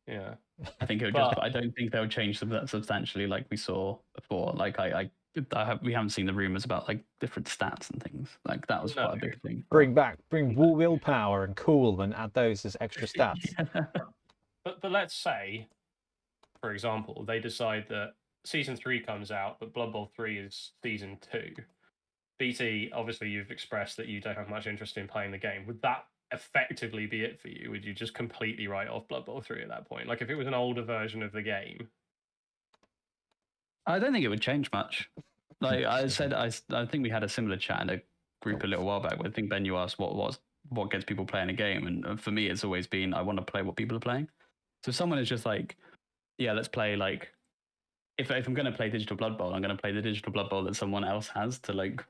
Yeah. I think it would I don't think they'll change them that substantially like we saw before. Like we haven't seen the rumors about like different stats and things. Like that was quite a big thing. Bring willpower and cool and add those as extra stats. But let's say, for example, they decide that Season 3 comes out, but Blood Bowl 3 is Season 2. BT, obviously you've expressed that you don't have much interest in playing the game. Would that effectively be it for you? Would you just completely write off Blood Bowl 3 at that point? Like if it was an older version of the game? I don't think it would change much. Like I said, I think we had a similar chat in a group a little while back where I think Ben, you asked what gets people playing a game, and for me it's always been I want to play what people are playing. So if someone is just like, yeah, let's play, like if I'm going to play digital Blood Bowl, I'm going to play the digital Blood Bowl that someone else has to like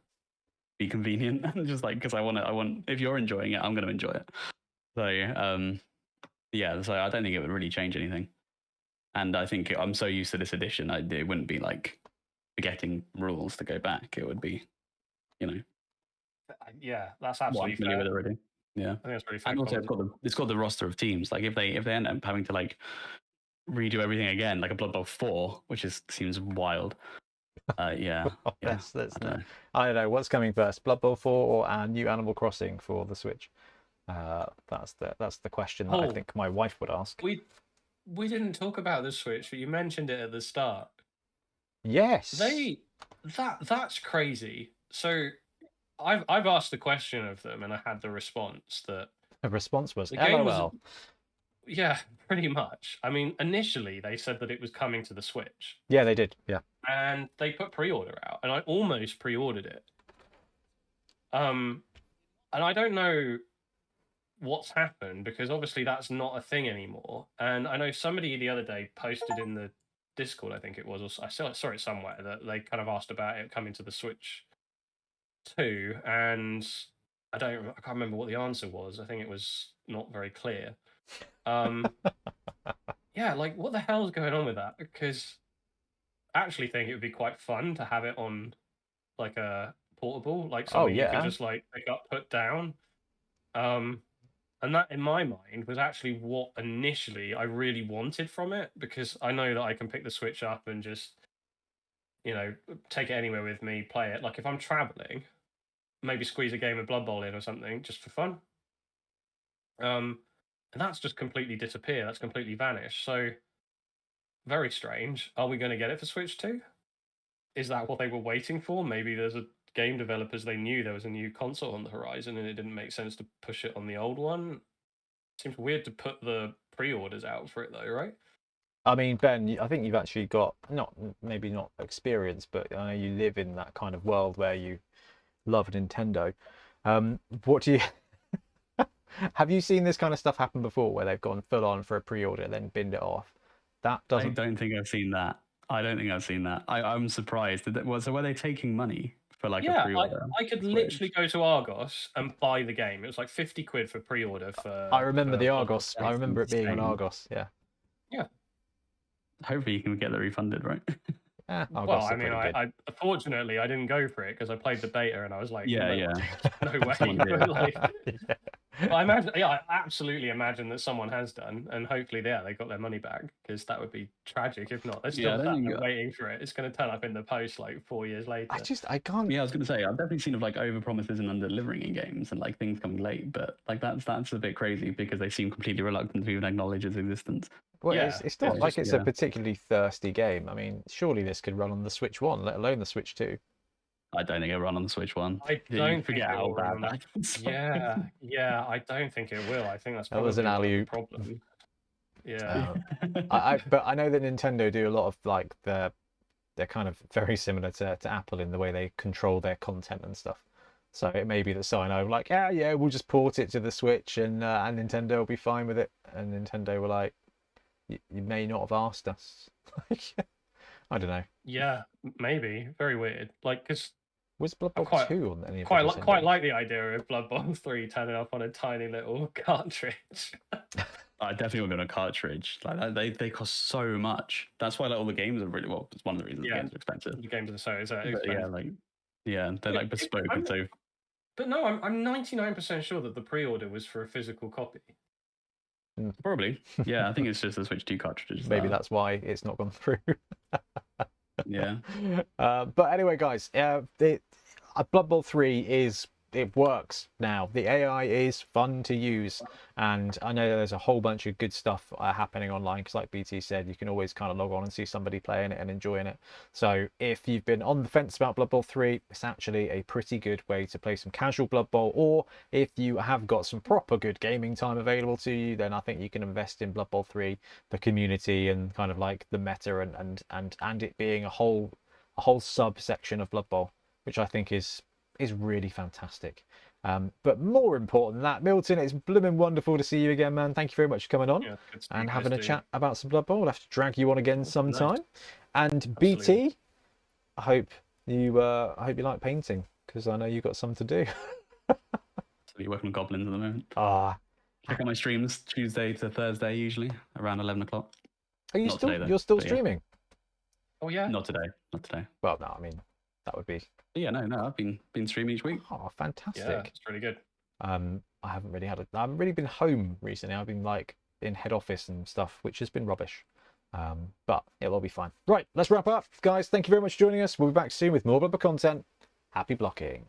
be convenient, just like because I want if you're enjoying it, I'm going to enjoy it. So yeah, so I don't think it would really change anything. And I think I'm so used to this edition, it wouldn't be like forgetting rules to go back. It would be, Yeah, that's what I'm absolutely familiar fair. with already. Yeah, I think that's really fair. and also it's got the roster of teams. Like if they end up having to like redo everything again, like a Blood Bowl 4, which seems wild. Yeah, That's I don't know. I don't know what's coming first, Blood Bowl 4 or new Animal Crossing for the Switch. That's the question that I Oh. think my wife would ask. We didn't talk about the Switch, but you mentioned it at the start. Yes. That's crazy. So I've asked the question of them, and I had the response that The response was the game LOL. was, yeah, pretty much. I mean, initially they said that it was coming to the Switch, Yeah, they did. Yeah. and they put pre-order out, and I almost pre-ordered it. And I don't know what's happened because obviously that's not a thing anymore. And I know somebody the other day posted in the Discord, I think it was, or I saw it somewhere, that they kind of asked about it coming to the Switch too, and I can't remember what the answer was. I think it was not very clear. Yeah, like what the hell is going on with that? Because I actually think it would be quite fun to have it on like a portable, like something you yeah. can just like pick up, put down. And that, in my mind, was actually what initially I really wanted from it, because I know that I can pick the Switch up and just, take it anywhere with me, play it. Like if I'm traveling, maybe squeeze a game of Blood Bowl in or something just for fun. And that's just completely disappeared. That's completely vanished. So very strange. Are we going to get it for Switch 2? Is that what they were waiting for? Maybe there's a game developers, they knew there was a new console on the horizon and it didn't make sense to push it on the old one. Seems weird to put the pre-orders out for it though, right? I mean, Ben, I think you've actually got maybe not experience, but I know you live in that kind of world where you love Nintendo. What do you have you seen this kind of stuff happen before, where they've gone full on for a pre-order and then binned it off? That I doesn't. don't think I've seen that. I'm surprised. So were they taking money for like a pre-order? I could literally go to Argos and buy the game. It was like 50 quid for pre-order for. I remember the for- Argos. I remember it being on insane. Argos. Yeah. Hopefully you can get that refunded, right? Yeah. Well, Argos I are mean, pretty good. I fortunately I didn't go for it because I played the beta and I was like, Yeah, no, yeah. no way. Someone did. But, like, Yeah. I imagine, I absolutely imagine that someone has done, and hopefully, they got their money back, because that would be tragic if not. They're still I don't sat think there waiting for it. It's going to turn up in the post like 4 years later. I can't. Yeah, I was going to say, I've definitely seen of like over promises and under delivering in games and like things coming late, but like that's a bit crazy because they seem completely reluctant to even acknowledge its existence. Well, Yeah, it's not it's like just- it's a particularly thirsty game. I mean, surely this could run on the Switch 1, let alone the Switch 2. I don't think it'll run on the Switch one. I You don't forget think it how will run bad on that is. Yeah, I don't think it will. I think that's That probably was an one of the alley-oop. problem. Yeah. But I know that Nintendo do a lot of like they're kind of very similar to Apple in the way they control their content and stuff. So it may be that Sino like, yeah, we'll just port it to the Switch and Nintendo will be fine with it. And Nintendo were like, you may not have asked us. I don't know. Yeah, maybe. Very weird. Like, because Was Blood Bowl quite- 2 on any of the quite Nintendo? like the idea of Blood Bowl 3 turning up on a tiny little cartridge. I definitely would be on a cartridge. Like they cost so much. That's why like all the games are really well. It's one of the reasons Yeah. the games are expensive. The games are so But expensive. they're like bespoke and so. But no, I'm 99% sure that the pre-order was for a physical copy. Probably, yeah. I think it's just the Switch 2 cartridges. Maybe now. that's why it's not gone through. Yeah. But anyway, guys, Blood Bowl 3 it works now. The AI is fun to use, and I know there's a whole bunch of good stuff happening online, because like BT said, you can always kind of log on and see somebody playing it and enjoying it. So if you've been on the fence about Blood Bowl 3, it's actually a pretty good way to play some casual Blood Bowl, or if you have got some proper good gaming time available to you, then I think you can invest in Blood Bowl 3, the community and kind of like the meta and it being a whole subsection of Blood Bowl, which I think is really fantastic. But more important than that, Milton, it's blooming wonderful to see you again, man. Thank you very much for coming on Yeah, good to see and you having a guys do. chat about some Blood Bowl. I'll have to drag you on again sometime. And Absolutely. BT, I hope you like painting. because I know you got some to do. So you're working on goblins at the moment. Ah, Check out my streams Tuesday to Thursday, usually around 11 o'clock. are you Not still? today, though, You're still but yeah. streaming? Oh yeah. Not today. Not today. Well, no, I mean that would be. But yeah, no. I've been streaming each week. Oh, fantastic. Yeah, it's really good. I haven't really been home recently. I've been like in head office and stuff, which has been rubbish. But it'll all be fine. Right, let's wrap up, guys. Thank you very much for joining us. We'll be back soon with more Blubber content. Happy blocking.